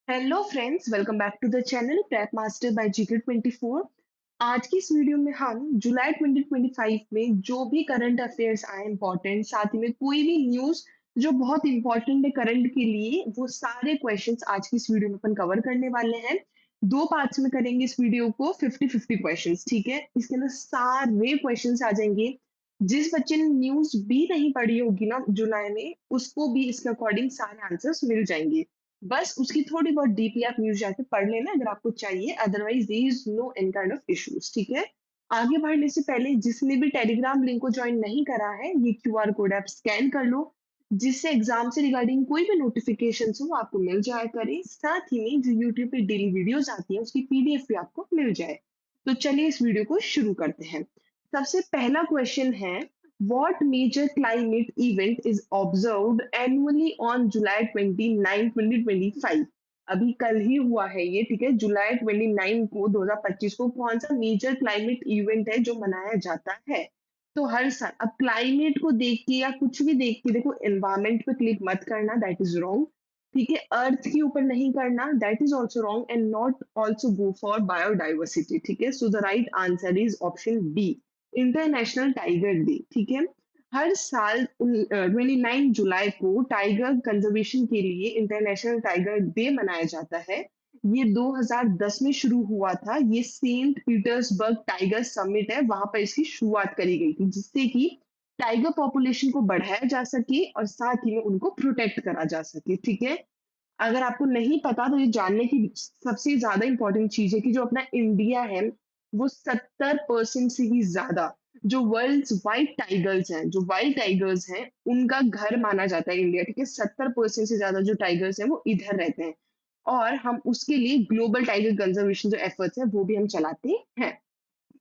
Hello friends, welcome back to the channel prep master by GK 24। आज की इस video में हम जुलाई 2025 में जो भी करंट अफेयर्स आए इंपॉर्टेंट, साथ ही में कोई भी न्यूज जो बहुत इंपॉर्टेंट है करंट के लिए, वो सारे क्वेश्चंस आज की इस वीडियो में अपन कवर करने वाले हैं। दो पार्ट्स में करेंगे इस वीडियो को, 50-50 क्वेश्चंस, ठीक है। इसके अंदर सारे क्वेश्चंस आ जाएंगे। जिस बच्चे ने न्यूज भी नहीं पढ़ी होगी ना जुलाई में, उसको भी इसके अकॉर्डिंग सारे आंसर्स मिल जाएंगे। बस उसकी थोड़ी बहुत डीपली आप न्यूज़ जाके पढ़ लेना अगर आपको चाहिए, otherwise there is no any kind of issues, ठीक है? आगे बढ़ने से पहले जिसने भी टेलीग्राम लिंक को जॉइन नहीं करा है, ये क्यूआर कोड आप स्कैन कर लो, जिससे एग्ज़ाम से रिगार्डिंग कोई भी नोटिफ़िकेशंस हो वो आपको मिल जाया करे। साथ ही में जो यूट्यूब पे डेली वीडियोज़ आती हैं, उसकी पीडीएफ भी आपको मिल जाए। तो चलिए इस वीडियो को शुरू करते हैं। सबसे पहला क्वेश्चन है, what major climate event is observed annually on July 29, 2025? अभी कल ही हुआ है ये, ठीक है। जुलाई 29 को 2025 को कौन सा मेजर क्लाइमेट इवेंट है जो मनाया जाता है? तो हर साल अब क्लाइमेट को देख के या कुछ भी देख के, देखो एनवायरमेंट पे क्लिक मत करना, दैट इज रॉन्ग। ठीक है, अर्थ के ऊपर नहीं करना, that is also wrong, and not also go for biodiversity, ठीक है। So the right answer is option B, international tiger day, ठीक है। हर साल 29 जुलाई को टाइगर कंजर्वेशन के लिए इंटरनेशनल टाइगर डे मनाया जाता है। ये 2010 में शुरू हुआ था। ये सेंट पीटर्सबर्ग टाइगर समिट है, वहां पर इसकी शुरुआत करी गई थी, जिससे कि टाइगर पॉपुलेशन को बढ़ाया जा सके और साथ ही में उनको प्रोटेक्ट करा जा सके, ठीक है। अगर आपको नहीं पता तो ये जानने की सबसे ज्यादा इंपॉर्टेंट चीज है कि जो अपना इंडिया है, वो 70% से भी ज्यादा जो वर्ल्ड वाइल्ड टाइगर्स हैं, जो वाइल्ड टाइगर्स हैं, उनका घर माना जाता है इंडिया, ठीक है। 70% से ज्यादा जो टाइगर्स हैं वो इधर रहते हैं, और हम उसके लिए ग्लोबल टाइगर कंजर्वेशन जो एफर्ट्स है वो भी हम चलाते हैं।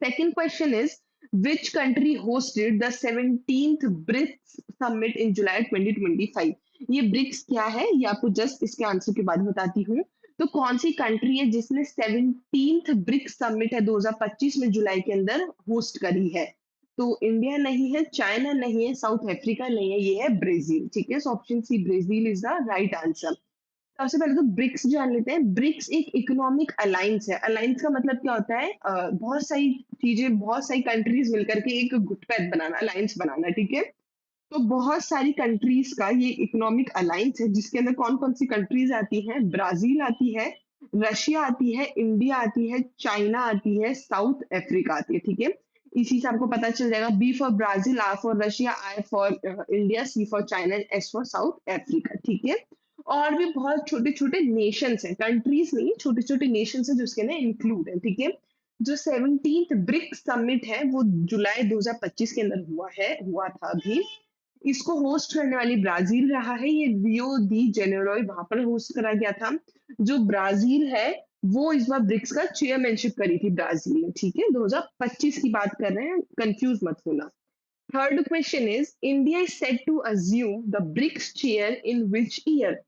Second question is, which country hosted the 17th BRICS summit in July 2025? ये ब्रिक्स क्या है, ये आपको जस्ट इसके आंसर के बाद बताती हूँ। तो कौन सी कंट्री है जिसने 17th ब्रिक्स समिट है 2025 में जुलाई के अंदर होस्ट करी है? तो इंडिया नहीं है, चाइना नहीं है, साउथ अफ्रीका नहीं है, ये है ब्राजील, ठीक है। So option C Brazil is the right answer. सबसे पहले तो ब्रिक्स जान लेते हैं। ब्रिक्स एक इकोनॉमिक अलायंस है। अलायंस का मतलब क्या होता है? बहुत सारी चीजें, बहुत सारी कंट्रीज मिलकर के एक गुटपैत बनाना, अलायंस बनाना, ठीक है। तो बहुत सारी कंट्रीज का ये इकोनॉमिक अलायंस है, जिसके अंदर कौन कौन सी कंट्रीज आती हैं? ब्राजील आती है, रशिया आती है, इंडिया आती है, चाइना आती है, साउथ अफ्रीका आती है, ठीक है। इसी से आपको पता चल जाएगा, B for Brazil, R for Russia, I for India, C for China, S for South Africa, ठीक है। और भी बहुत छोटे छोटे नेशंस हैं, कंट्रीज नहीं, छोटे छोटे नेशंस हैं जो इसके अंदर इंक्लूड है, ठीक है। जो 17th ब्रिक्स समिट है वो जुलाई 2025 के अंदर हुआ था अभी। इसको होस्ट करने वाली ब्राजील रहा है। ये रियो दी जेनेरो वहां पर होस्ट करा गया था। जो ब्राजील है, वो इस बार ब्रिक्स का चेयरमैनशिप करी थी ब्राजील ने, ठीक है। 2025 की बात कर रहे हैं, कंफ्यूज मत होना। Third question is, India is set to assume the BRICS chair in which year?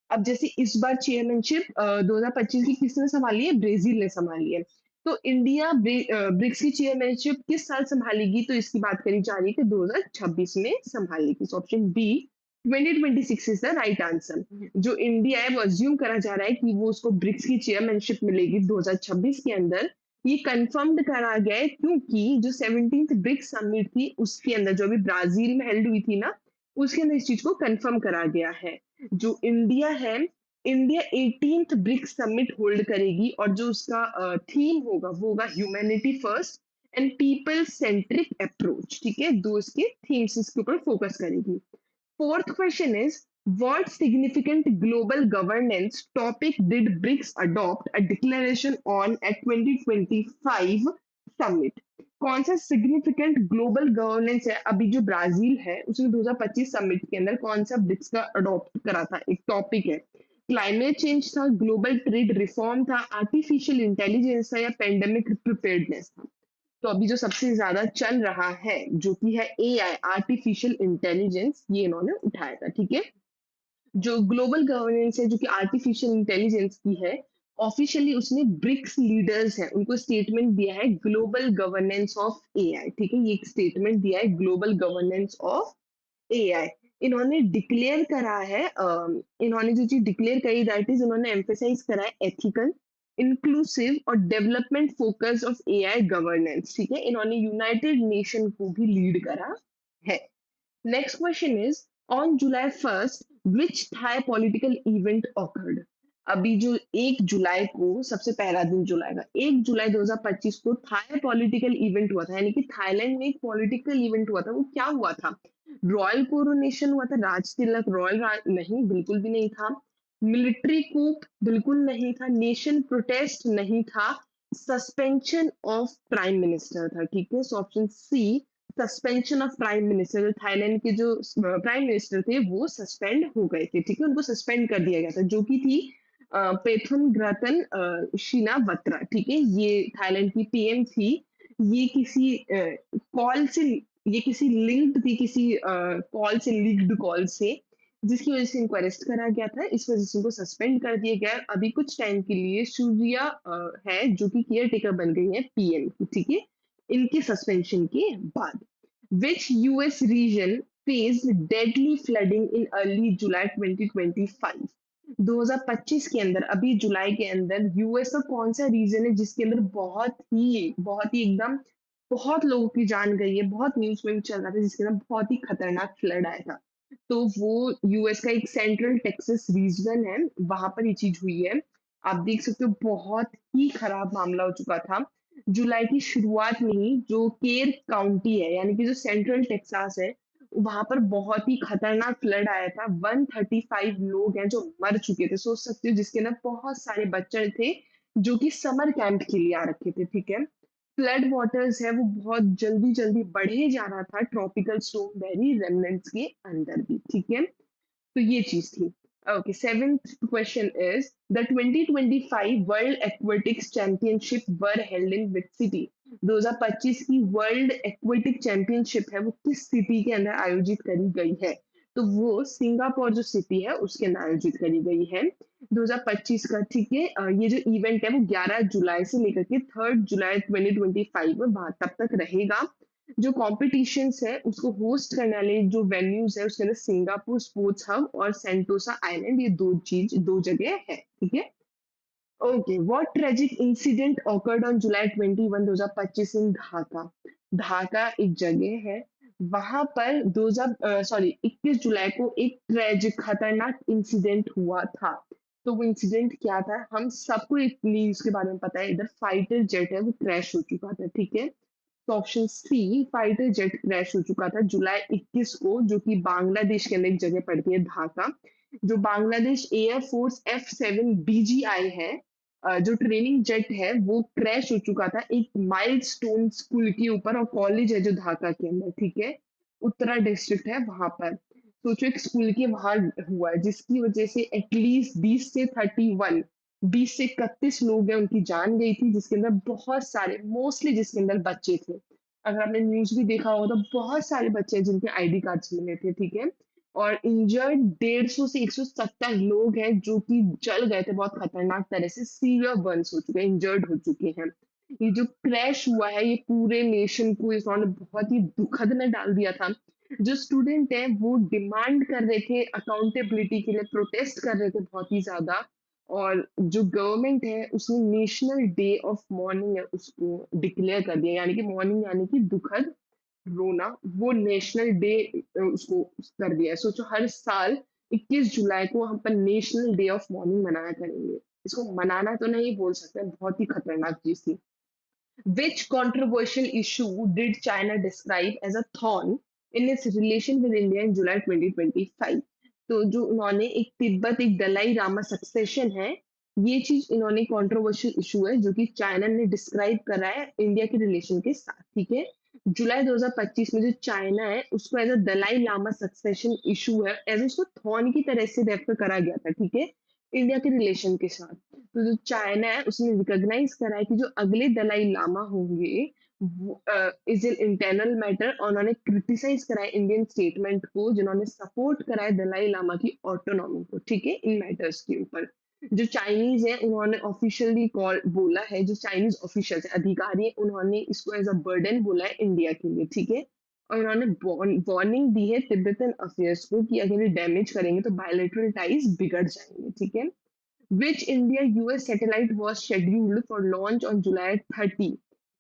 अब जैसे इस बार चेयरमैनशिप 2025 की किसने संभाली है? ब्राजील ने संभाली है। तो इंडिया ब्रिक्स की चेयरमैनशिप किस साल संभालेगी? तो इसकी बात करी जा रही है कि 2026 में संभालेगी। तो option B 2026 is the right answer. जो इंडिया है वो अज्यूम करा जा रहा है कि वो उसको ब्रिक्स की चेयरमैनशिप मिलेगी 2026 के अंदर। ये कंफर्म्ड करा गया है क्योंकि जो 17th ब्रिक्स समिट थी उसके अंदर, जो अभी ब्राजील में हेल्ड हुई थी ना, उसके अंदर इस चीज को कंफर्म करा गया है। जो इंडिया है, India 18th BRICS summit hold करेगी, और जो उसका थीम होगा वो होगा humanity first and people centric approach, ठीक है। दो इसके थीम्स इसके ऊपर फोकस करेगी। Fourth question is, what significant global governance topic did BRICS adopt a declaration on at 2025 summit? कौन सा सिग्निफिकेंट ग्लोबल गवर्नेंस है? अभी जो ब्राजील है उसने 2025 समिट के अंदर कौन सा ब्रिक्स का अडॉप्ट करा था? एक टॉपिक है, क्लाइमेट चेंज था, ग्लोबल ट्रेड रिफॉर्म था, आर्टिफिशियल इंटेलिजेंस था, या पेंडेमिक प्रिपेयर्डनेस था? तो अभी जो सबसे ज्यादा चल रहा है, जो कि है एआई, आर्टिफिशियल इंटेलिजेंस, ये इन्होंने उठाया था, ठीक है। जो ग्लोबल गवर्नेंस है, जो कि आर्टिफिशियल इंटेलिजेंस की है, ऑफिशियली उसने ब्रिक्स लीडर्स हैं उनको स्टेटमेंट दिया है, ग्लोबल गवर्नेंस ऑफ एआई, ठीक है। ये एक स्टेटमेंट दिया है, ग्लोबल गवर्नेंस ऑफ एआई। इन्होंने डिक्लेयर करा है इन्होंने जो चीज़ डिक्लेयर करी दैट इज़ उन्होंने एम्फसाइज़ करा है एथिकल, इंक्लूसिव और development focus of AI governance, ठीक है? इन्होंने यूनाइटेड नेशन को भी लीड करा है। Next question is on July 1st, which Thai political event occurred? अभी जो 1 जुलाई को सबसे पहला दिन जुलाई का 1 जुलाई 2025 को थाई पॉलिटिकल इवेंट हुआ था यानी कि थाईलैंड में एक पॉलिटिकल इवेंट हुआ था वो क्या हुआ था रॉयल कोरोनेशन हुआ था राज तिलक नहीं बिल्कुल भी नहीं था मिलिट्री कूप बिल्कुल नहीं था नेशन प्रोटेस्ट नहीं था सस्पेंशन ऑफ प्राइम मिनिस्टर था ठीक है so option C suspension of prime minister जो थाईलैंड के जो प्राइम मिनिस्टर थे वो सस्पेंड हो गए थे ठीक है उनको सस्पेंड कर दिया गया था जो कि थी पेथुन ग्रतन शिनावत्रा ठीक है ये थाईलैंड की पीएम थी ये किसी कॉल से ये किसी लिंक्ड थी किसी कॉल से लीक्ड कॉल से जिसकी वजह से इनको अरेस्ट करा गया था इस वजह से इनको सस्पेंड कर दिया गया है। अभी कुछ टाइम के लिए सूर्या है जो कि केयर टेकर बन गई है पीएम ठीक है इनके सस्पेंशन के बाद which US region faced deadly flooding in early July 2025 2025 के अंदर अभी जुलाई के अंदर यूएस का कौन सा रीजन है जिसके अंदर बहुत ही एकदम बहुत लोगों की जान गई है बहुत न्यूज में भी चल रहा था जिसके अंदर बहुत ही खतरनाक फ्लड आया था तो वो यूएस का एक सेंट्रल टेक्सास रीजन है वहां पर ये चीज हुई है आप देख सकते हो बहुत ही खराब मामला हो चुका था जुलाई की शुरुआत में ही जो केर काउंटी है यानी कि जो सेंट्रल टेक्सास है वहां पर बहुत ही खतरनाक फ्लड आया था 135 लोग हैं जो मर चुके थे सोच सकते हो जिसके अंदर बहुत सारे बच्चे थे जो कि समर कैंप के लिए आ रखे थे ठीक है फ्लड वाटर्स है वो बहुत जल्दी जल्दी बढ़े जा रहा था ट्रॉपिकल स्टॉर्म बेरी रेमनेंट्स के अंदर भी ठीक है तो ये चीज थी okay seventh question is the 2025 world aquatics championship were held in which city 2025 की वर्ल्ड एक्वेटिक चैंपियनशिप है वो किस सिटी के अंदर आयोजित करी गई है तो वो सिंगापुर जो सिटी है उसके अंदर आयोजित करी गई है 2025 का ठीक है ये जो इवेंट है वो 11 जुलाई से लेकर के 3 जुलाई 2025 में वहां तब तक रहेगा जो कॉम्पिटिशन्स है उसको होस्ट करने वाले जो वेन्यूज है उसके अंदर सिंगापुर स्पोर्ट्स हब और सेंटोसा आइलैंड ये दो जगह है ठीक है okay what tragic incident awkward on July 21 2025 इन ढाका ढाका एक जगह है वहां पर 21 जुलाई को एक ट्रेजिक खतरनाक इंसिडेंट हुआ था तो वो इंसिडेंट क्या था हम सबको एक न्यूज के बारे में पता है इधर फाइटर जेट है वो क्रैश हो चुका था ठीक है तो option C fighter jet crash हो चुका था जुलाई 21 को जो कि बांग्लादेश के अंदर एक जगह पड़ती है ढाका जो बांग्लादेश एयरफोर्स F7 BGI है जो ट्रेनिंग जेट है वो क्रैश हो चुका था एक माइलस्टोन स्कूल के ऊपर और कॉलेज है जो ढाका के अंदर ठीक है उत्तरा डिस्ट्रिक्ट है वहां पर सोचो एक स्कूल के वहां हुआ है जिसकी वजह से एटलीस्ट 20 से 31 लोग हैं उनकी जान गई थी जिसके अंदर बहुत सारे मोस्टली जिसके अंदर बच्चे थे अगर आपने न्यूज भी देखा होगा तो बहुत सारे बच्चे हैं जिनके आईडी कार्ड्स मिले थे ठीक है और इंजर्ड 150 से 170 लोग हैं जो कि जल गए थे बहुत खतरनाक तरह से सीवियर बर्न्स हो चुके हैं इंजर्ड हो चुके हैं ये जो क्रैश हुआ है ये पूरे नेशन को इन्होंने बहुत ही दुखद में डाल दिया था जो स्टूडेंट है वो डिमांड कर रहे थे अकाउंटेबिलिटी के लिए प्रोटेस्ट कर रहे थे बहुत ही ज्यादा और जो गवर्नमेंट है उसने नेशनल डे ऑफ मॉर्निंग है उसको डिक्लेयर कर दिया यानी कि मॉर्निंग यानी कि दुखद रोना वो नेशनल डे उसको कर दिया है सोचो हर साल 21 जुलाई को हम पर नेशनल डे ऑफ मॉर्निंग मनाया करेंगे इसको मनाना तो नहीं बोल सकते बहुत ही खतरनाक चीज थी Which controversial issue did China describe as a thorn in its relation with India in July 2025? तो जो उन्होंने एक तिब्बत एक दलाई लामा सक्सेशन है ये चीज इन्होंने कंट्रोवर्शियल इशू है जो कि चाइना ने डिस्क्राइब करा है इंडिया के रिलेशन के साथ ठीक है जुलाई 2025 में जो चाइना है उसको as a Dalai Lama succession issue है एज उसको थॉर्न की तरह से रेफर करा गया था ठीक है इंडिया के रिलेशन के साथ तो जो चाइना है उसने रिकॉग्नाइज करा है कि जो अगले दलाई लामा होंगे इज एन इंटरनल मैटर और उन्होंने क्रिटिसाइज करा है इंडियन स्टेटमेंट को जिन्होंने सपोर्ट करा है दलाई लामा की ऑटोनॉमी को ठीक है इन मैटर्स के ऊपर जो चाइनीज है उन्होंने ऑफिशियली कॉल बोला है जो चाइनीज ऑफिशियल है अधिकारी है उन्होंने इसको एज अ बर्डन बोला है इंडिया के लिए ठीक है और उन्होंने वार्निंग दी है तिब्बतन अफेयर्स को कि अगर ये डैमेज करेंगे तो बायलैटरल टाइज बिगड़ जाएंगे, ठीक है। Which India US satellite was scheduled for launch on July 30?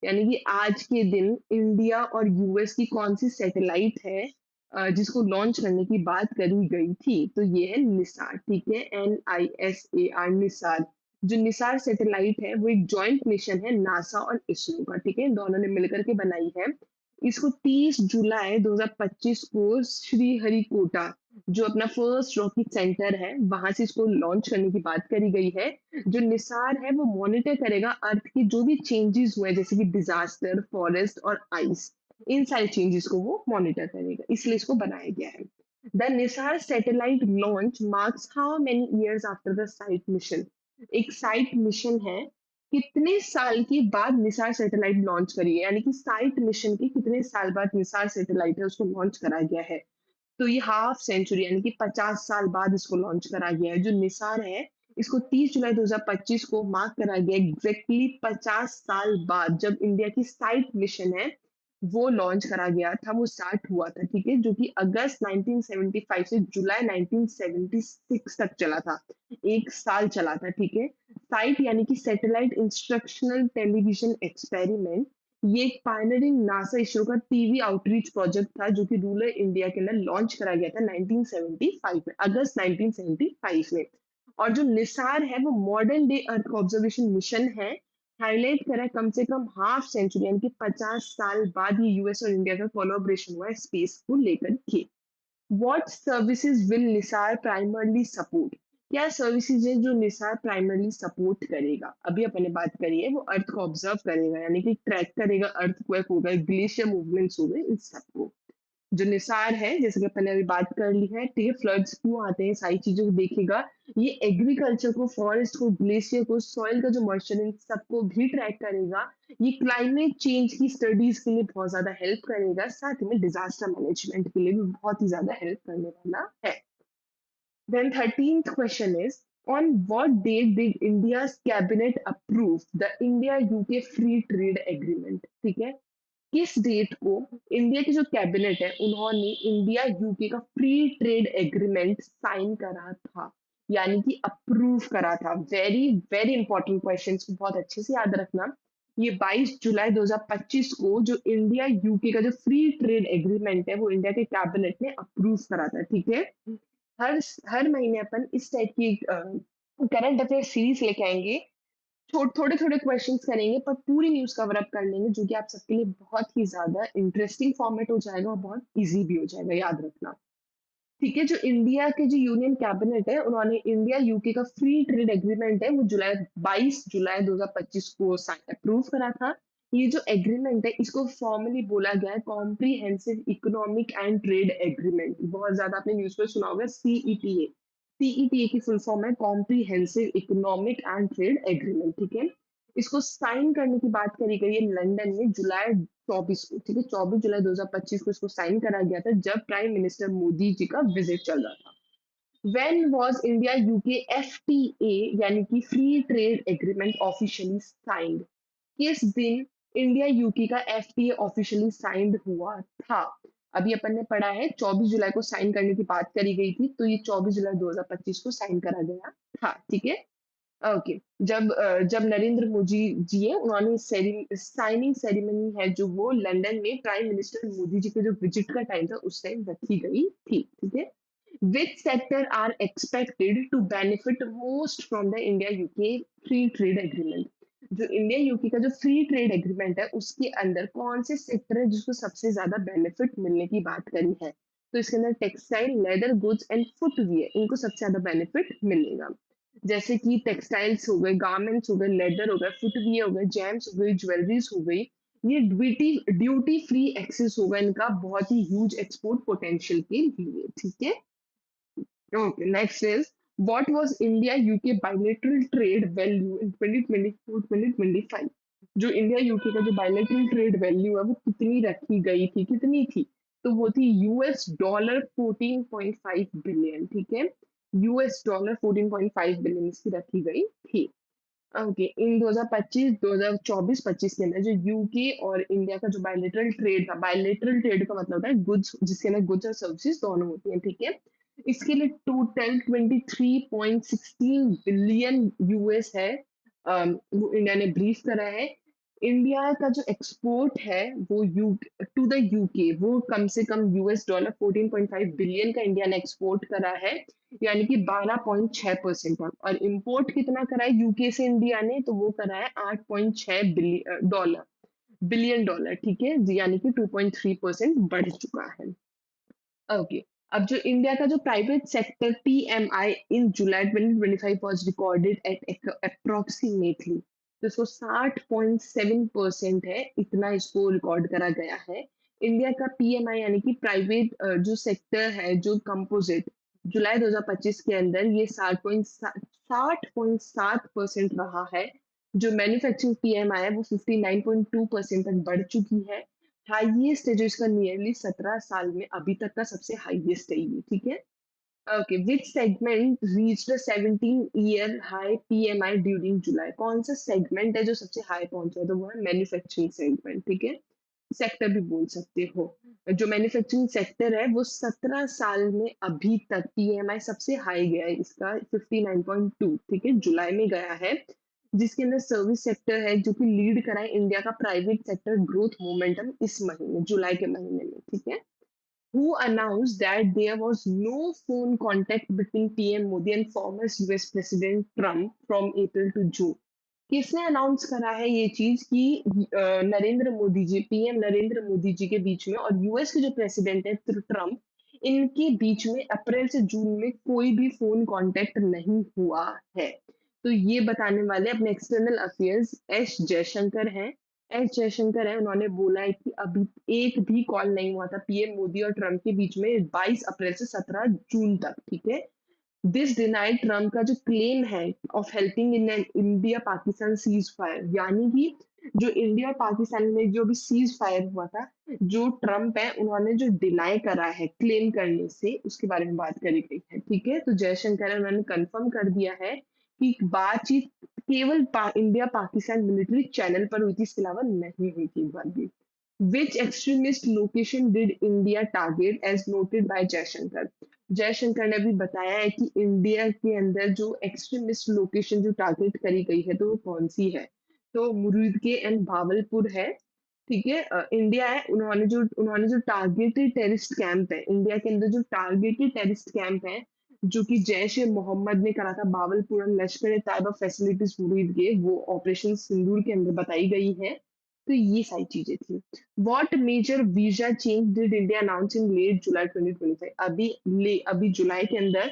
यानी कि आज के दिन इंडिया और यूएस की कौन सी सैटेलाइट है जिसको लॉन्च करने की बात करी गई थी। तो ये है निसार, ठीक है, NISAR, निसार। जो निसार सैटेलाइट है वो एक जॉइंट मिशन है नासा और इसरो का, ठीक है, दोनों ने मिलकर के बनाई है। इसको 30 जुलाई 2025 को श्रीहरिकोटा, जो अपना फर्स्ट रॉकेट सेंटर है, वहां से इसको लॉन्च करने की बात करी गई है। जो निसार है वो मॉनिटर करेगा अर्थ की जो भी चेंजेस हुए, जैसे कि डिजास्टर, फॉरेस्ट और आइस, इन सारे चेंजेस को वो मॉनिटर करेगा, इसलिए इसको बनाया गया है। The Nisar satellite launch marks how many years after the site mission. एक साइट मिशन है, कितने साल के बाद निसार सैटेलाइट लॉन्च करी है, यानी कि साइट मिशन के कितने साल बाद निसार सैटेलाइट है उसको लॉन्च करा गया है। तो ये हाफ सेंचुरी यानी कि 50 साल बाद इसको लॉन्च करा गया है। जो निसार है इसको 30 जुलाई 2025 को मार्क करा गया एग्जैक्टली 50 साल बाद, जब इंडिया की साइट मिशन है वो लॉन्च करा गया था, वो स्टार्ट हुआ था, ठीक है, जो कि अगस्त 1975 से जुलाई 1976 तक चला था। एक साल चला था, ठीक है। साइट यानी कि सैटेलाइट इंस्ट्रक्शनल टेलीविजन एक्सपेरिमेंट, ये एक पायनियरिंग नासा इसरो का टीवी आउटरीच प्रोजेक्ट था जो कि रूरल इंडिया के अंदर लॉन्च करा गया था 1975 में, अगस्त 1975 में। और जो निसार है वो modern day earth observation mission है। हाईलाइट करा है कम से कम हाफ सेंचुरी यानी कि 50 साल बाद ये यूएस और इंडिया का कोलैबोरेशन हुआ है स्पेस को लेकर के। What services will Nisar primarily support? क्या सर्विसेज है जो निसार प्राइमरली सपोर्ट करेगा? अभी अपन ने बात करी है, वो अर्थ को ऑब्जर्व करेगा यानी कि ट्रैक करेगा, अर्थक्वेक हो गए, ग्लेशियर मूवमेंट्स हो गए, इन सबको। जो निसार है, जैसे कि अपन ने अभी बात कर ली है, ठीक है, फ्लड्स क्यों आते हैं, सारी चीजों को देखेगा। ये एग्रीकल्चर को, फॉरेस्ट को, ग्लेशियर को, सॉइल का जो मॉइस्चर इन सबको भी ट्रैक करेगा। ये क्लाइमेट चेंज की स्टडीज के लिए बहुत ज्यादा हेल्प करेगा, साथ में डिजास्टर मैनेजमेंट के लिए भी बहुत ही ज्यादा हेल्प करने वाला है। Then 13th question is, on what date did India's cabinet approve the India-UK Free Trade Agreement? ठीक है, किस डेट को इंडिया की जो कैबिनेट है उन्होंने इंडिया यूके का फ्री ट्रेड एग्रीमेंट साइन करा था, यानी कि अप्रूव करा था। वेरी वेरी इंपॉर्टेंट क्वेश्चन को बहुत अच्छे से याद रखना। ये 22 जुलाई 2025 को जो इंडिया यूके का जो फ्री ट्रेड एग्रीमेंट है वो इंडिया के कैबिनेट ने अप्रूव करा था, ठीक है। हर हर महीने अपन इस टाइप की करंट अफेयर सीरीज लेके आएंगे, थोड़े थोड़े क्वेश्चंस करेंगे पर पूरी न्यूज कवर अप कर लेंगे, जो कि आप सबके लिए बहुत ही ज्यादा इंटरेस्टिंग फॉर्मेट हो जाएगा और बहुत इजी भी हो जाएगा, याद रखना। ठीक है, जो इंडिया के जो यूनियन कैबिनेट है उन्होंने इंडिया यूके का फ्री ट्रेड एग्रीमेंट है वो जुलाई 22 जुलाई 2025 को अप्रूव करा था। ये जो एग्रीमेंट है इसको फॉर्मली बोला गया है comprehensive economic and trade agreement. बहुत ज्यादा आपने न्यूज में सुना होगा सीईटीए। सीईटीए की फुल फॉर्म है comprehensive economic and trade agreement, ठीक है। इसको साइन करने की बात करी गई है लंदन में जुलाई 24 को, ठीक है, 24 जुलाई 2025 को इसको साइन करा गया था जब प्राइम मिनिस्टर मोदी जी का विजिट चल रहा था। When was India UK FTA यानी कि free trade agreement officially signed? किस दिन इंडिया यूके का एफटीए ऑफिशियली साइंड हुआ था? अभी अपन ने पढ़ा है 24 जुलाई को साइन करने की बात करी गई थी, तो ये 24 जुलाई 2025 को साइन करा गया था, ठीक है। ओके, जब नरेंद्र मोदी जी है उन्होंने साइनिंग सेरेमनी है जो वो लंदन में प्राइम मिनिस्टर मोदी जी के जो विजिट का टाइम था उस टाइम रखी गई थी, ठीक है। Which sector are expected to benefit most from the India UK free trade agreement? जो इंडिया यूके का जो फ्री ट्रेड एग्रीमेंट है उसके अंदर कौन से सेक्टर है जिसको सबसे ज्यादा बेनिफिट मिलने की बात करी है? तो इसके अंदर textile, leather goods and footwear, इनको सबसे ज्यादा बेनिफिट मिलेगा। जैसे कि टेक्सटाइल्स हो गए, गारमेंट्स हो गए, लेदर हो गए, फुटवियर हो गए, जेम्स हो गई, ज्वेलरीज हो गई। ये ड्यूटी ड्यूटी फ्री एक्सेस होगा इनका बहुत ही ह्यूज एक्सपोर्ट पोटेंशियल के लिए, ठीक है। Okay, next is, what was India UK bilateral trade value in 2024 2025? जो इंडिया यूके का जो बायलैटरल ट्रेड वैल्यू है वो कितनी रखी गई थी, कितनी थी? तो वो थी यूएस डॉलर 14.5 बिलियन, ठीक है। यूएस डॉलर 14.5 बिलियन इसकी रखी गई थी। ओके, इन 2025 2024-25 के अंदर जो यूके और इंडिया का जो बायलैटरल ट्रेड था, बायलैटरल ट्रेड का मतलब होता है गुड्स, जिसके अंदर गुड्स और सर्विसेज दोनों होती हैं, ठीक है? इसके लिए टोटल 23.16 बिलियन यूएस है, वो इंडिया ने ब्रीफ करा है। इंडिया का जो एक्सपोर्ट है वो यू टू द यूके, वो कम से कम यूएस डॉलर 14.5 बिलियन का इंडिया ने एक्सपोर्ट करा है, यानी कि 12.6% का। और इंपोर्ट कितना करा है यूके से इंडिया ने, तो वो करा है 8.6 बिलियन डॉलर, ठीक है जी, यानी कि 2.3% बढ़ चुका है। ओके, अब जो इंडिया का जो private sector PMI in July 2025 was recorded at approximately, तो इसको 60.7% है, इतना इसको रिकॉर्ड करा गया है। इंडिया का पीएमआई यानी कि प्राइवेट जो सेक्टर है, जो कंपोजिट, जुलाई 2025 के अंदर ये 60.7% रहा है। जो मैन्युफैक्चरिंग पीएमआई है वो 59.2% तक बढ़ चुकी है। हाईएस्ट है जो इसका, नियरली 17 साल में अभी तक का सबसे हाईएस्ट है ये, ठीक है? Okay, which segment reached 17 year high PMI during जुलाई? कौन सा सेगमेंट है जो सबसे हाई पहुंचा है? तो वो है मैन्युफैक्चरिंग सेगमेंट, ठीक है? सेक्टर भी बोल सकते हो। जो मैन्युफैक्चरिंग सेक्टर है वो 17 साल में अभी तक पीएमआई सबसे हाई गया है इसका, 59.2, ठीक है? जुलाई में गया है। जिसके अंदर सर्विस सेक्टर है जो कि लीड करा है इंडिया का प्राइवेट सेक्टर ग्रोथ मोमेंटम इस महीने, जुलाई के महीने में, ठीक है? Who announced that there was no phone contact between PM Modi and former US President Trump from April to June? किसने अनाउंस करा है ये चीज कि नरेंद्र मोदी जी, पीएम नरेंद्र मोदी जी के बीच में और यूएस के जो प्रेसिडेंट है ट्रम्प, इनके बीच में अप्रैल से जून में कोई भी फोन कांटेक्ट नहीं हुआ है? तो ये बताने वाले अपने एक्सटर्नल अफेयर्स एस जयशंकर हैं। एस जयशंकर है, उन्होंने बोला है कि अभी एक भी कॉल नहीं हुआ था पीएम मोदी और ट्रम्प के बीच में 22 अप्रैल से 17 जून तक, ठीक है? दिस डिनाइड ट्रम्प का जो क्लेम है of helping in an India Pakistan cease fire, यानी कि जो इंडिया और पाकिस्तान में जो भी सीज फायर हुआ था, जो ट्रम्प है उन्होंने जो डिनाई करा है क्लेम करने से, उसके बारे में बात करी गई है, ठीक है? तो जयशंकर है, उन्होंने कंफर्म कर दिया है कि बातचीत केवल इंडिया पाकिस्तान मिलिट्री चैनल पर हुई थी, इसके अलावा नहीं हुई थी एक बार भी। Which extremist location did India target as noted by Jaishankar? Jaishankar ने भी बताया है कि इंडिया के अंदर जो एक्सट्रीमिस्ट लोकेशन जो टारगेट करी गई है, तो वो कौन सी है? तो मुरीद के एंड भावलपुर है, ठीक है? इंडिया है, उन्होंने जो टारगेटेड टेररिस्ट कैंप है, इंडिया के अंदर जो टारगेटेड टेररिस्ट कैंप है, जो कि जैश ए मोहम्मद ने करा था भावलपुर और लश्कर ए तैयबा फैसिलिटीज मुरीद के, वो ऑपरेशन सिंदूर के अंदर बताई गई है। तो ये सारी चीजें थी। What major visa change did India announce in late July 2025? अभी जुलाई के अंदर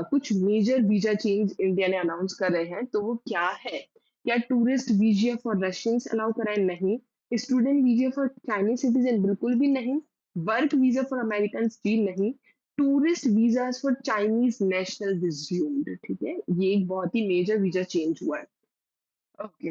कुछ मेजर वीजा चेंज इंडिया ने अनाउंस कर रहे हैं, तो वो क्या है? क्या tourist visa for Russians allow करा है? नहीं। Student visa for Chinese citizen? बिल्कुल भी नहीं। Work visa for American? जी नहीं। Tourist visa for Chinese national resumed, ठीक है? ये एक बहुत ही मेजर वीजा चेंज हुआ है। ओके,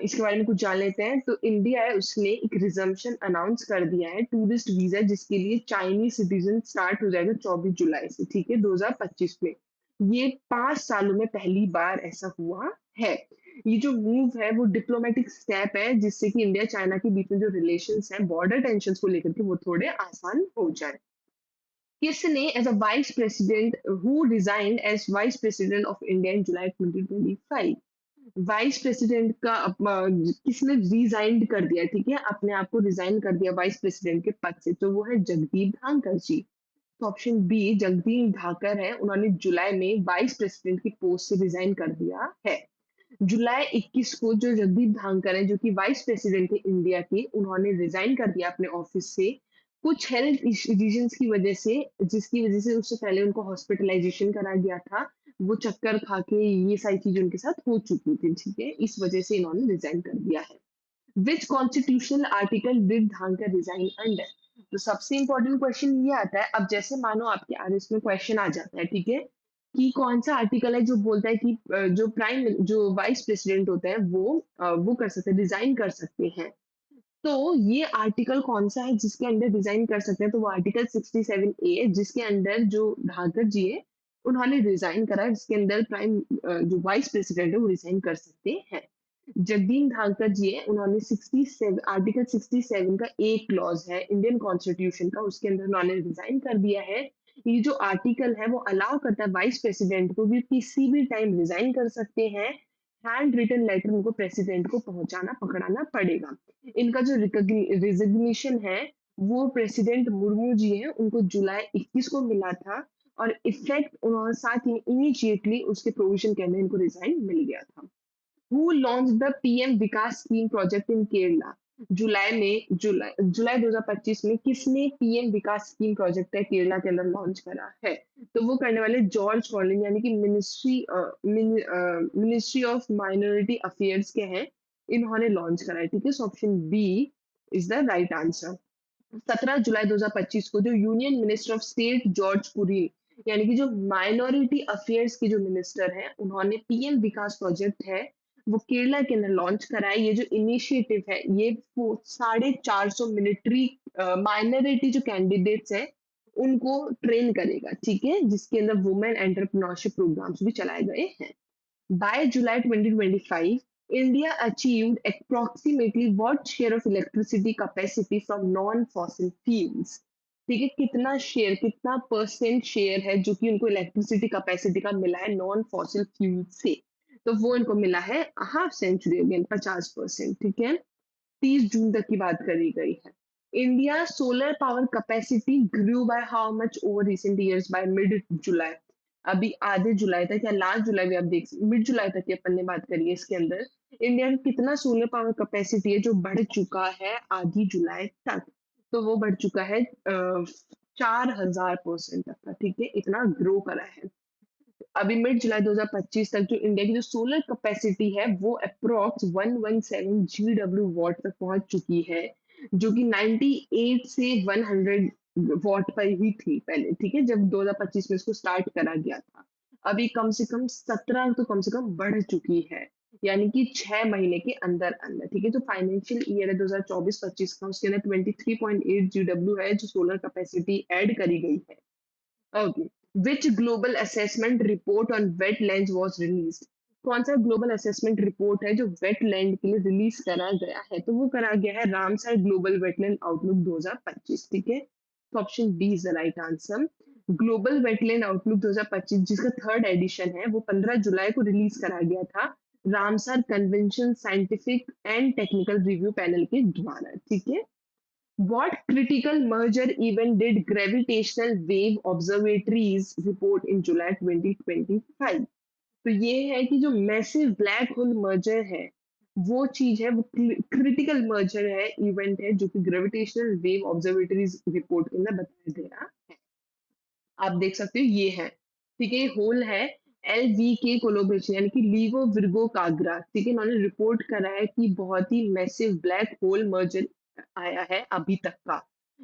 इसके बारे में कुछ जान लेते हैं। तो इंडिया है, उसने एक रिजम्पशन अनाउंस कर दिया है टूरिस्ट वीजा, जिसके लिए चाइनीज सिटीजन स्टार्ट हो जाएगा 24 जुलाई से, ठीक है, 2025 में। ये 5 सालों में पहली बार ऐसा हुआ है। ये जो मूव है वो डिप्लोमेटिक स्टेप है, जिससे कि इंडिया चाइना के बीच में जो रिलेशंस हैं बॉर्डर टेंशन को लेकर के, वो थोड़े आसान हो जाए। किसने as a vice president, who resigned as vice president of India in July 2025? Vice president का किसने रिजाइन कर दिया, ठीक है, अपने आप को रिजाइन कर दिया वाइस प्रेसिडेंट के पद से? तो वो है जगदीप धांकर जी। तो ऑप्शन बी जगदीप धाकर है, उन्होंने जुलाई में वाइस प्रेसिडेंट की पोस्ट से रिजाइन कर दिया है। जुलाई 21 को जो जगदीप धांकर है, जो कि वाइस प्रेसिडेंट थे इंडिया के, उन्होंने रिजाइन कर दिया अपने ऑफिस से कुछ हेल्थ रीजंस की वजह से, जिसकी वजह से उससे पहले उनको हॉस्पिटलाइजेशन करा गया था। वो चक्कर खा के ये सारी चीजें उनके साथ हो चुकी थी, ठीक है? इस वजह से इन्होंने रिजाइन कर दिया है। Which constitutional article did Dhankhar resign under? तो सबसे इंपॉर्टेंट क्वेश्चन ये आता है, अब जैसे मानो आपके आरएस में क्वेश्चन आ जाता है, ठीक है, कि कौन सा आर्टिकल है जो बोलता है कि जो वाइस प्रेसिडेंट होता है वो कर सकते हैं, रिजाइन कर सकते हैं। तो ये आर्टिकल कौन सा है जिसके अंडर रिजाइन कर सकते हैं? तो वो आर्टिकल 67A है, जिसके अंडर जो धाकर जी है, उन्होंने रिजाइन करा, जिसके अंदर जो वाइस प्रेसिडेंट है वो रिजाइन कर सकते हैं। जगदीन धांकर जी है, उन्होंने 67 आर्टिकल 67 का एक क्लॉज है इंडियन कॉन्स्टिट्यूशन का, उसके अंदर उन्होंने रिजाइन कर दिया है। ये जो आर्टिकल है वो अलाउ करता है वाइस प्रेसिडेंट को भी किसी भी टाइम रिजाइन कर सकते हैं। हैंड रिटन लेटर उनको प्रेसिडेंट को पहुंचाना पकड़ाना पड़ेगा। इनका जो रिजिग्नेशन है वो प्रेसिडेंट मुर्मू जी हैं, उनको जुलाई 21 को मिला था, और इफेक्ट उन्होंने साथ ही इमीडिएटली उसके प्रोविजन के अंदर इनको रिजाइन मिल गया था। Who launched the PM Vikas scheme project in Kerala? जुलाई 2025 में किसने पीएम विकास स्कीम प्रोजेक्ट है केरला के अंदर लॉन्च करा है? तो वो करने वाले जॉर्ज कॉलिन, यानी कि मिनिस्ट्री ऑफ माइनॉरिटी अफेयर्स के हैं, इन्होंने लॉन्च करा है। ठीक है, option B is the right answer. 17 जुलाई 2025 को जो union minister of state George Kurian, यानी कि जो माइनॉरिटी अफेयर्स के जो मिनिस्टर हैं, उन्होंने पीएम विकास प्रोजेक्ट है वो केरला के अंदर लॉन्च करा है। ये जो इनिशिएटिव है ये 450 मिलिट्री माइनॉरिटी जो कैंडिडेट्स हैं उनको ट्रेन करेगा। ठीक है, जिसके अंदर वुमेन एंटरप्रेन्योरशिप प्रोग्राम्स भी चलाए गए हैं। By July 2025, India achieved approximately what share of electricity capacity from non-fossil fuels? ठीक है, कितना शेयर, कितना परसेंट शेयर है जो कि उनको इलेक्ट्रिसिटी कैपेसिटी का मिला है नॉन फॉसिल फ्यूल से? तो वो इनको मिला है हाफ सेंचुरी, अगेन 50%। ठीक है, 30 जून तक की बात करी गई है। India solar power capacity grew by how much over recent years by mid July? अभी आधे जुलाई तक या लास्ट जुलाई भी आप देख, मिड जुलाई तक की अपन ने बात करी है, इसके अंदर इंडिया में कितना सोलर पावर कैपेसिटी है जो बढ़ चुका है आधी जुलाई तक? तो वो बढ़ चुका है 4000% तक का। ठीक है, इतना ग्रो करा है। अभी मिड जुलाई 2025 तक जो इंडिया की जो सोलर कैपेसिटी है वो अप्रोक्स 117 GW वॉट तक पहुंच चुकी है, जो कि 98 से 100 वॉट पर ही थी पहले। ठीक है, जब 2025 में इसको स्टार्ट करा गया था। अभी कम से कम 17 तो कम से कम बढ़ चुकी है, यानी कि 6 महीने के अंदर अंदर। ठीक है, जो फाइनेंशियल ईयर है 2024-25 का, उसके अंदर 23.8 GW है जो सोलर कैपेसिटी ऐड करी गई है। Okay, which global assessment report on wetlands was released? कौन सा ग्लोबल असेसमेंट रिपोर्ट है जो वेटलैंड के लिए रिलीज करा गया है? तो वो करा गया है रामसर ग्लोबल वेटलैंड आउटलुक 2025। ठीक है, तो option B is the right answer. Global wetland outlook 2025 जिसका थर्ड एडिशन है वो 15 जुलाई को रिलीज करा गया था Ramsar convention scientific and technical review panel के द्वारा। ठीक है, what critical merger event did gravitational wave observatories report in July 2025? तो ये है कि जो मैसिव ब्लैक होल मर्जर है वो चीज है, वो क्रिटिकल मर्जर है, इवेंट है जो कि ग्रेविटेशनल वेव ऑब्जर्वेटरीज रिपोर्ट के अंदर बताया गया है। आप देख सकते हो ये है। ठीक है, ये होल है एल वी के कोलोब्रेशन, यानी कि लीगो विर्गो काग्रा। ठीक है, इन्होंने रिपोर्ट करा है कि बहुत ही मैसिव ब्लैक होल मर्जर आया है अभी तक का।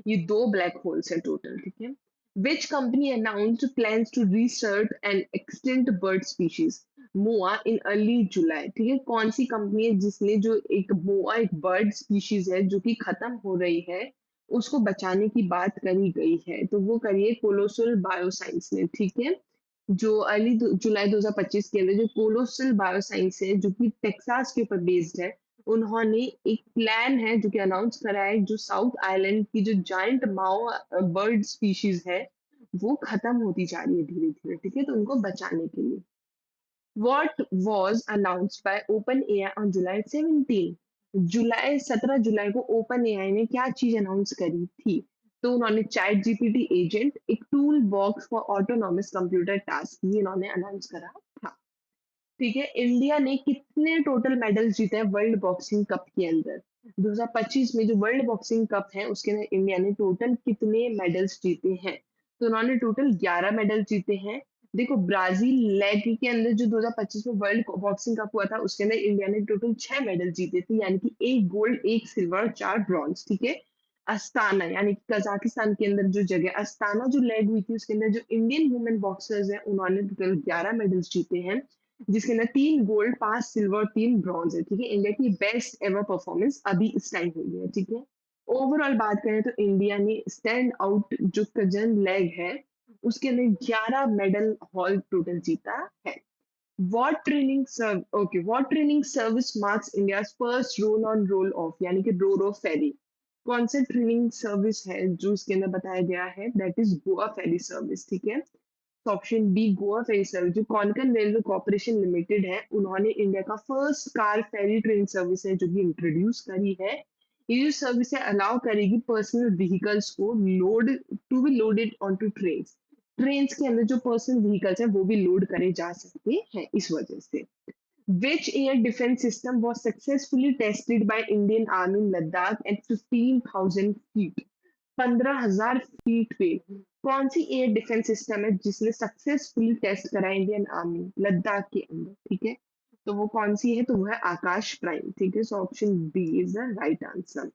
ये दो ब्लैक होल्स है टोटल। ठीक है, which company announced plans to research and extinct bird species moa in early July? ठीक है, कौन सी कंपनी है जिसने जो एक मोआ, एक बर्ड स्पीशीज है जो कि खत्म हो रही है, उसको बचाने की बात करी गई है? तो वो करिए कोलोसल बायोसाइंस ने। ठीक है, जो जुलाई 2025 के अंदर जो कोलोसल बायोसाइंस है जो कि टेक्सास के ऊपर बेस्ड है, उन्होंने एक प्लान है जो कि अनाउंस करा है, जो साउथ आइलैंड की जो जायंट माओ बर्ड स्पीशीज है वो खत्म होती जा रही है धीरे धीरे। ठीक है, तो उनको बचाने के लिए What was announced by OpenAI on July 17? जुलाई 17 जुलाई को ओपन एआई ने क्या चीज अनाउंस करी थी? तो उन्होंने चैट जीपीटी एजेंट, एक tool box for autonomous computer task, ये इन्होंने अनाउंस करा था। ठीक है, इंडिया ने कितने टोटल मेडल्स जीते हैं वर्ल्ड बॉक्सिंग कप के अंदर? 2025 में जो वर्ल्ड बॉक्सिंग कप है उसके अंदर इंडिया ने टोटल कितने मेडल्स जीते हैं? तो उन्होंने टोटल 11 मेडल जीते हैं। देखो, ब्राजील लेग के अंदर जो 2025 में वर्ल्ड बॉक्सिंग कप हुआ था उसके अंदर इंडिया ने टोटल 6 मेडल जीते थे, यानी कि एक गोल्ड, एक सिल्वर, 4 ब्रॉन्ज। ठीक है, अस्ताना यानी कि कजाकिस्तान के अंदर जो जगह अस्ताना जो लेग हुई थी उसके अंदर जो इंडियन वुमेन बॉक्सर्स हैं उन्होंने टोटल 11 मेडल्स जीते हैं, जिसके अंदर 3 गोल्ड, 5 सिल्वर, 3 ब्रॉन्ज है। ठीक है, इंडिया की बेस्ट एवर परफॉर्मेंस अभी इस टाइम हुई है। ठीक है, ओवरऑल बात करें तो इंडिया ने स्टैंड आउट जो कजन लेग है उसके अंदर 11 मेडल हॉल टोटल जीता है। What training service marks India's first roll on roll off यानी कि रो फेरी? कौन सा ट्रेनिंग सर्विस है जो इसके अंदर बताया गया है? That is Goa ferry service. ठीक है। Option B Goa ferry service, जो कॉनकन रेलवे कॉर्पोरेशन लिमिटेड है, उन्होंने इंडिया का first car ferry train service है जो कि इंट्रोड्यूस करी है। ये जो सर्विस है अलाउ करेगी पर्सनल व्हीकल्स को load to be loaded on to train. Train के अंदर जो पर्सनल व्हीकल्स है वो भी लोड करे जा सकते हैं इस वजह से। Which air defense system was successfully tested by Indian Army in Ladakh at 15,000 feet? 15,000 feet पे कौन सी एयर डिफेंस सिस्टम है जिसने सक्सेसफुली टेस्ट करा इंडियन आर्मी लद्दाख के अंदर? ठीक है। तो वो कौन सी है? तो वो है आकाश प्राइम। ठीक है। So option B is the right answer.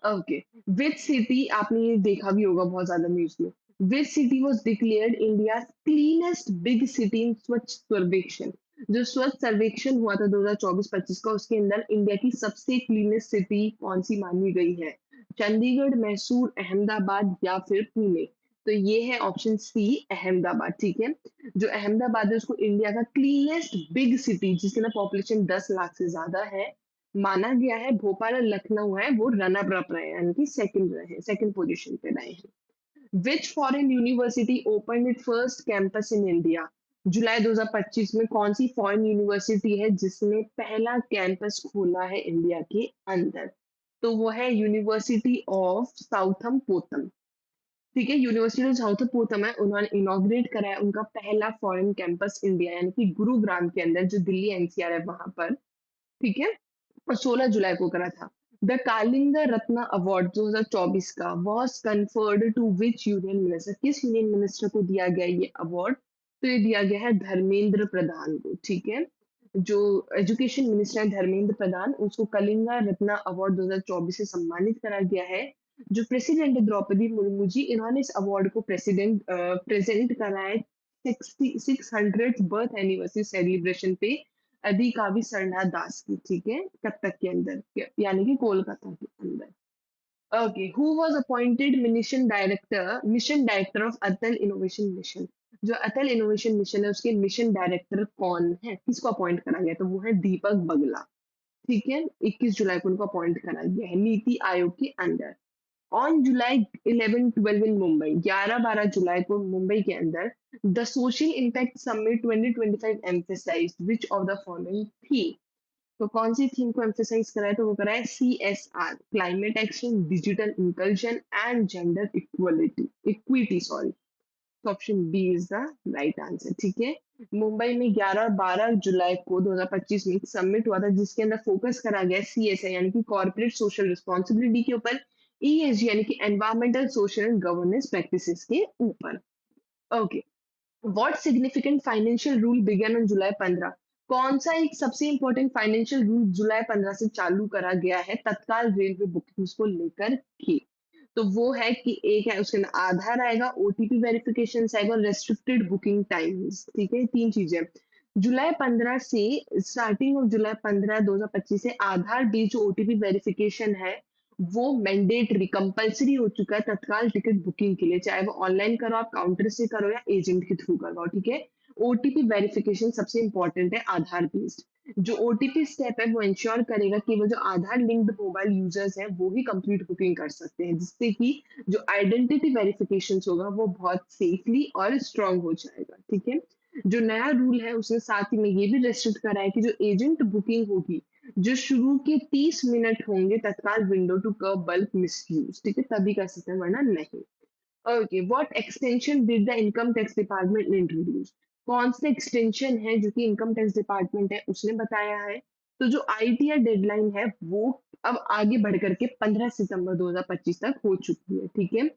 Okay. Which city, आपने ये देखा भी होगा बहुत ज्यादा न्यूज में, which city was declared India cleanest big city in Swachh Survekshan? जो स्वच्छ सर्वेक्षण हुआ था 2024-25 का, उसके अंदर इंडिया की सबसे क्लीनेस्ट सिटी कौन सी मानी गई है? चंडीगढ़, मैसूर, अहमदाबाद या फिर पुणे? तो ये है ऑप्शन सी, अहमदाबाद। ठीक है। जो अहमदाबाद है उसको इंडिया का क्लीनेस्ट बिग सिटी, जिसके ना पॉपुलेशन 10 लाख से ज्यादा है, माना गया है। भोपाल और लखनऊ है वो रनर अप रहे हैं, यानी कि सेकंड रहे, सेकंड पोजीशन पे रहे हैं। Which foreign university open it first campus in India? जुलाई 2025 में कौन सी फॉरेन यूनिवर्सिटी है जिसने पहला कैंपस खोला है इंडिया के अंदर? तो वो है यूनिवर्सिटी ऑफ साउथम पोतम। ठीक है। यूनिवर्सिटी ऑफ साउथम पोतम है, उन्होंने इनॉग्रेट करा है उनका पहला फॉरेन कैंपस इंडिया, यानी कि गुरुग्राम के अंदर, जो दिल्ली एनसीआर है वहां पर। ठीक है। और 16 जुलाई को करा था। द कालिंगा रत्ना अवार्ड 2024 का was conferred to which union minister? किस यूनियन मिनिस्टर को दिया गया ये अवार्ड? तो ये दिया गया है धर्मेंद्र प्रधान को। ठीक है। जो एजुकेशन मिनिस्टर है धर्मेंद्र प्रधान, उसको कलिंगा रत्ना अवार्ड 2024 से सम्मानित करा गया है। जो प्रेसिडेंट है द्रौपदी मुर्मू जी, इन्होंने इस अवार्ड को प्रेजेंट करा है 600 बर्थ एनिवर्सरी सेलिब्रेशन पे अधिकावी सरला दास की। ठीक है। कत्तक के अंदर, यानी कि कोलकाता के अंदर। Okay. Who was appointed mission director of Atal innovation mission? जो अटल इनोवेशन मिशन है उसके मिशन डायरेक्टर कौन है? किसको अपॉइंट करा गया? तो वो है दीपक बगला। ठीक है। 21 जुलाई को उनको अपॉइंट करा गया है नीति आयोग के अंदर। ऑन जुलाई 11-12 इन मुंबई, 11-12 जुलाई को मुंबई के अंदर, the social impact summit 2025 emphasised which of the following theme? तो कौन सी थीम को एम्फेसाइज करा है? तो वो करा है CSR, climate action, digital inclusion and gender equity, sorry. तो option B is the right answer. ठीक है। मुंबई में 11 और 12 जुलाई को 2025 में एक समिट हुआ था जिसके अंदर फोकस करा गया CSR यानी कि कॉर्पोरेट सोशल रिस्पॉन्सिबिलिटी के ऊपर, ESG यानी कि environmental social and governance practices के ऊपर। Okay. What significant financial rule began on July 15? कौन सा एक सबसे इंपॉर्टेंट फाइनेंशियल रूल जुलाई 15 से चालू करा गया है तत्काल रेलवे बुकिंग्स को लेकर के? तो वो है कि एक है उसके अंदर आधार आएगा, ओटीपी वेरिफिकेशन आएगा और रेस्ट्रिक्टेड बुकिंग टाइम्स। ठीक है। तीन चीजें। जुलाई 15 से, स्टार्टिंग ऑफ जुलाई 15 2025 से आधार बेस्ड जो ओटीपी वेरिफिकेशन है वो मैंडेटरी कंपलसरी हो चुका है तत्काल टिकट बुकिंग के लिए, चाहे वो ऑनलाइन करो, आप काउंटर से करो या एजेंट के थ्रू करवाओ। ठीक है। ओटीपी वेरिफिकेशन सबसे इंपॉर्टेंट है आधार बेस्ड। जो ओटीपी स्टेप है वो इंश्योर करेगा कि वो जो आधार लिंक्ड मोबाइल यूजर्स हैं वो ही कंप्लीट बुकिंग कर सकते हैं, जिससे कि जो आइडेंटिटी वेरिफिकेशन होगा वो बहुत सेफली और स्ट्रांग हो जाएगा। ठीक है। जो नया रूल है उसने साथ ही में ये भी रेस्ट्रिक्ट करा है कि जो एजेंट बुकिंग होगी, जो शुरू के 30 मिनट होंगे Tatkal window to curb bulk misuse. ठीक है। तभी कर सकते हैं, वरना नहीं। Okay. What extension did the income tax department introduce? कौन सा एक्सटेंशन है जो कि इनकम टैक्स डिपार्टमेंट है उसने बताया है? तो जो ITR डेडलाइन है वो अब आगे बढ़ करके 15 सितंबर 2025 तक हो चुकी है। ठीक है।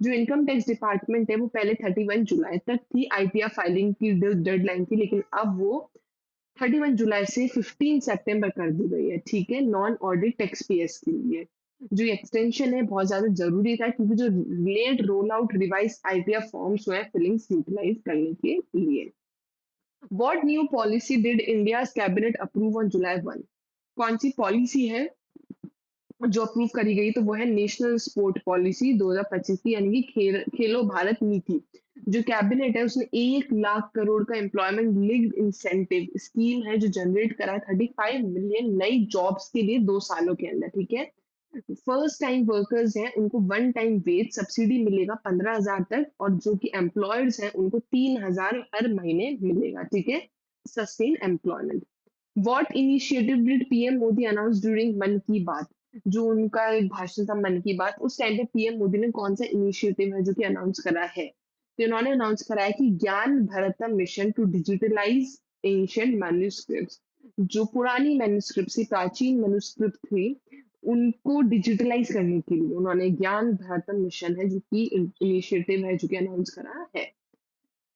जो इनकम टैक्स डिपार्टमेंट है वो पहले 31 जुलाई तक थी ITR फाइलिंग की डेडलाइन थी, लेकिन अब वो 31 जुलाई से 15 सितंबर कर दी गई है। ठीक है। नॉन ऑडिट टैक्स पेयर्स के लिए जो एक्सटेंशन है बहुत ज्यादा जरूरी था, क्योंकि जो late roll out revise ITR forms हुए फिलिंग्स यूटिलाइज करने के लिए। What new policy did India cabinet approve on July 1? कौन सी पॉलिसी है जो अप्रूव करी गई? तो वो है नेशनल स्पोर्ट पॉलिसी 2025 की, यानी कि खेलो भारत नीति जो कैबिनेट है उसने 1 लाख करोड़ का एम्प्लॉयमेंट लिंक्ड इंसेंटिव स्कीम है जो जनरेट करा 35 मिलियन नई जॉब्स के लिए 2 सालों के अंदर, ठीक है। फर्स्ट टाइम वर्कर्स हैं उनको वन टाइम वेज सब्सिडी मिलेगा 15,000 तक, और जो कि एम्प्लॉयर्स हैं उनको 3,000 हर महीने मिलेगा, ठीक है। Sustain employment. What initiative did PM Modi announce during मन की बात? जो उनका एक भाषण था मन की बात, उस टाइम पे पीएम मोदी ने कौन सा इनिशिएटिव है जो कि अनाउंस करा है? तो इन्होंने अनाउंस कराया कि Gyan Bharatam mission to digitalize ancient manuscripts. जो पुरानी मैन्युस्क्रिप्ट थी, प्राचीन मैन्युस्क्रिप्ट थी, उनको डिजिटलाइज करने के लिए उन्होंने ज्ञान भारतम मिशन है जो कि इनिशिएटिव है जो कि अनाउंस करा है।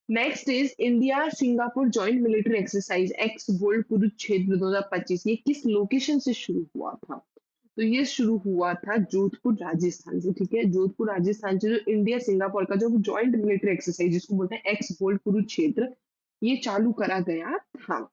Next is India Singapore joint military exercise x gold Kurukshetra 2025। ये किस लोकेशन से शुरू हुआ था? तो ये शुरू हुआ था जोधपुर राजस्थान से, ठीक है। जोधपुर राजस्थान से जो इंडिया सिंगापुर का जो जॉइंट मिलिट्री एक्सरसाइज जिसको बोलते हैं एक्स गोल्ड कुरुक्षेत्र, ये चालू करा गया था।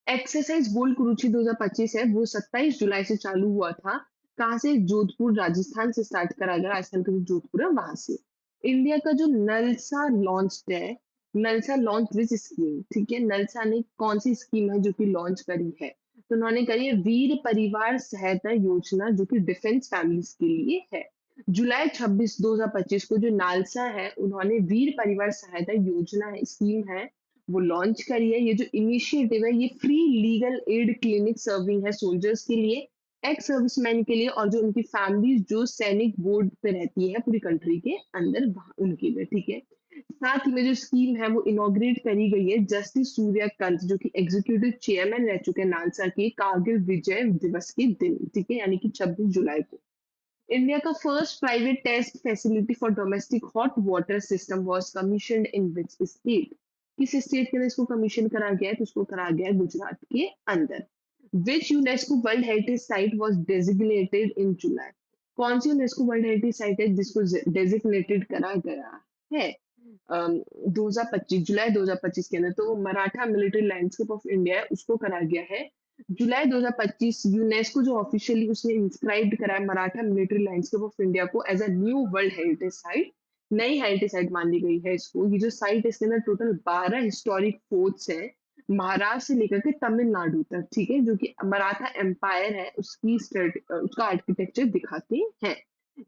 एक्सरसाइज बोल्ड कुरुक्षी 2025 है वो 27 जुलाई से चालू हुआ था। कहाँ से? जोधपुर राजस्थान से स्टार्ट करा गया, राजस्थान का जो जोधपुर है वहां से। इंडिया का जो नलसा लॉन्च है, नलसा लॉन्च दिस स्कीम, ठीक है। नलसा ने कौन सी स्कीम है जो कि लॉन्च करी है? तो उन्होंने करी है वीर परिवार सहायता योजना जो कि डिफेंस फैमिलीज के लिए है। जुलाई 26 2025 को जो नालसा है उन्होंने वीर परिवार सहायता योजना है, स्कीम है, वो लॉन्च करी है। ये जो इनिशिएटिव है ये free legal aid clinic serving है सोल्जर्स के लिए, एक्स सर्विसमैन के लिए, और जो उनकी फैमिली जो सैनिक बोर्ड पे रहती है पूरी कंट्री के अंदर उनके लिए, ठीक है। साथ ही में जो स्कीम है वो इनॉग्रेट करी गई है जस्टिस सूर्यकांत जो कि एग्जीक्यूटिव चेयरमैन रह चुके हैं नालसा के, कारगिल विजय दिवस के दिन, ठीक है, यानी कि 26 जुलाई को। इंडिया का first private test facility for domestic hot water system was commissioned in which state? किस स्टेट के अंदर इसको कमीशन करा गया है? तो इसको करा गया है गुजरात के अंदर। Which UNESCO world heritage site was designated in July? कौन सी यूनेस्को वर्ल्ड हेरिटेज साइट है जिसको डेजिग्नेटेड करा गया है 2025 जुलाई 2025 के अंदर? तो Maratha military landscape of India है उसको करा गया है जुलाई 2025। यूनेस्को जो ऑफिशियली उसने इंस्क्राइब करा है Maratha military landscape of India को as a new world heritage site, नई हेरिटेज साइट मान ली गई है इसको। ये जो साइट है इसके अंदर टोटल 12 हिस्टोरिक फोर्ट्स है, महाराष्ट्र से लेकर के तमिलनाडु तक, ठीक है, जो कि मराठा एम्पायर है उसकी उसका आर्किटेक्चर दिखाते हैं।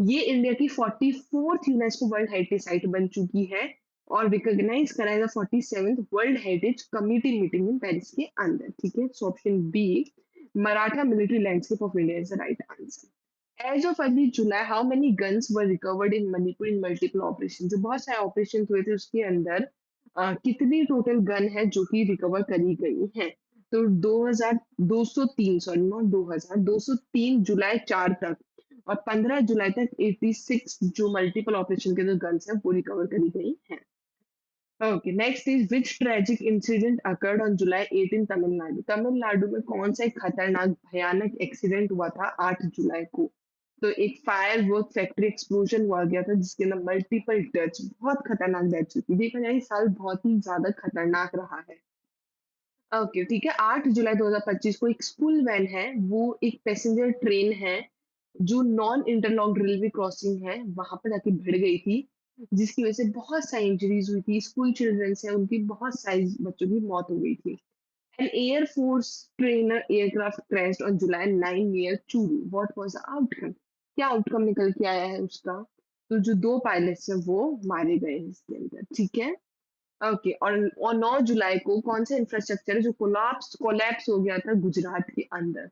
ये इंडिया की 44th UNESCO world heritage site बन चुकी है और रिकॉग्नाइज कराएगा 47th world heritage committee meeting in Paris के अंदर, ठीक है। So option B Maratha military landscape of India is the right answer. As of early July how many guns were recovered in Manipur in multiple operation? जो बहुत सारे operation हुए थे उसके अंदर कितनी टोटल गन है जो कि रिकवर करी गई है? तो 2203, सॉरी नॉट 2000, 203 जुलाई 4 तक और 15 जुलाई तक 86 जो मल्टीपल ऑपरेशन के जो गन्स है वो रिकवर करी गई है। Okay, next is which tragic incident occurred on July 18 Tamil Nadu? Tamil Nadu में कौन सा एक खतरनाक भयानक एक्सीडेंट हुआ था 8 जुलाई को? तो एक फायर वर्क फैक्ट्री एक्सप्लोजन हुआ गया था जिसके अंदर मल्टीपल डेथ्स, बहुत खतरनाक डेथ्स हुई थी। देखा जाए साल बहुत ही ज्यादा खतरनाक रहा है। ओके, ठीक है। 8 जुलाई 2025 को एक स्कूल वैन है, वो एक पैसेंजर ट्रेन है जो नॉन इंटरलॉक्ड रेलवे क्रॉसिंग है वहां पर जाके भिड़ गई थी, जिसकी वजह से बहुत सारी इंजरीज हुई थी। स्कूल चिल्ड्रंस है उनकी बहुत सारी बच्चों की मौत हो गई थी। An air force trainer aircraft crashed on July 9 near Churu, what was the outcome? क्या आउटकम निकल के आया है उसका? तो जो 2 पायलट्स हैं वो मारे गए हैं इसके अंदर, ठीक है। ओके, और 9 जुलाई को कौन सा इंफ्रास्ट्रक्चर है जो कोलैप्स कोलैप्स हो गया था गुजरात के अंदर?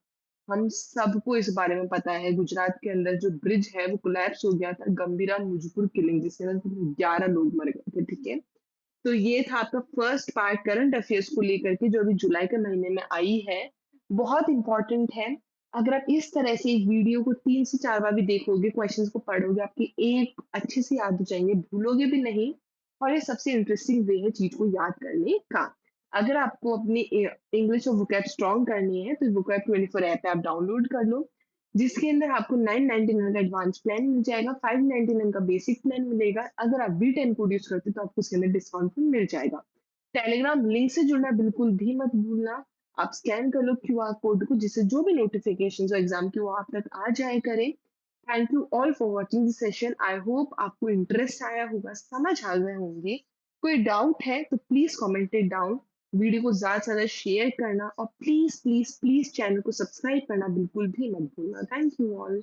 हम सबको इस बारे में पता है, गुजरात के अंदर जो ब्रिज है वो कोलैप्स हो गया था, गंभीरा मुजफ्फर किलिंग जिसके अंदर 11 लोग मर गए थे, ठीक है। तो ये था आपका फर्स्ट पार्ट करंट अफेयर्स को लेकर के जो अभी जुलाई के महीने में आई है, बहुत इंपॉर्टेंट है। अगर आप इस तरह से एक वीडियो को 3 से 4 बार भी देखोगे, क्वेश्चंस को पढ़ोगे, आपकी एक अच्छे से याद हो जाएंगे, भूलोगे भी नहीं। और ये सबसे इंटरेस्टिंग वे है चीज को याद करने का। अगर आपको अपनी इंग्लिश और वोकैब स्ट्रॉन्ग करनी है तो वोकैब 24 ऐप आप डाउनलोड कर लो, जिसके अंदर आपको 999 का एडवांस प्लान मिल जाएगा, 599 का बेसिक प्लान मिलेगा। अगर आप B10 कोड यूज करते हो तो आपको उसके अंदर डिस्काउंट भी मिल जाएगा। टेलीग्राम लिंक से जुड़ना बिल्कुल भी मत भूलना। आप स्कैन कर लो QR कोड को, जिससे जो भी नोटिफिकेशन हो एग्जाम की वो आप तक आ जाए करें। Thank you all for watching this session. I hope आपको इंटरेस्ट आया होगा, समझ आ गए होंगे। कोई डाउट है तो please comment it down. Video को ज्यादा से ज्यादा शेयर करना और प्लीज प्लीज प्लीज चैनल को सब्सक्राइब करना बिल्कुल भी मत भूलना। Thank you all.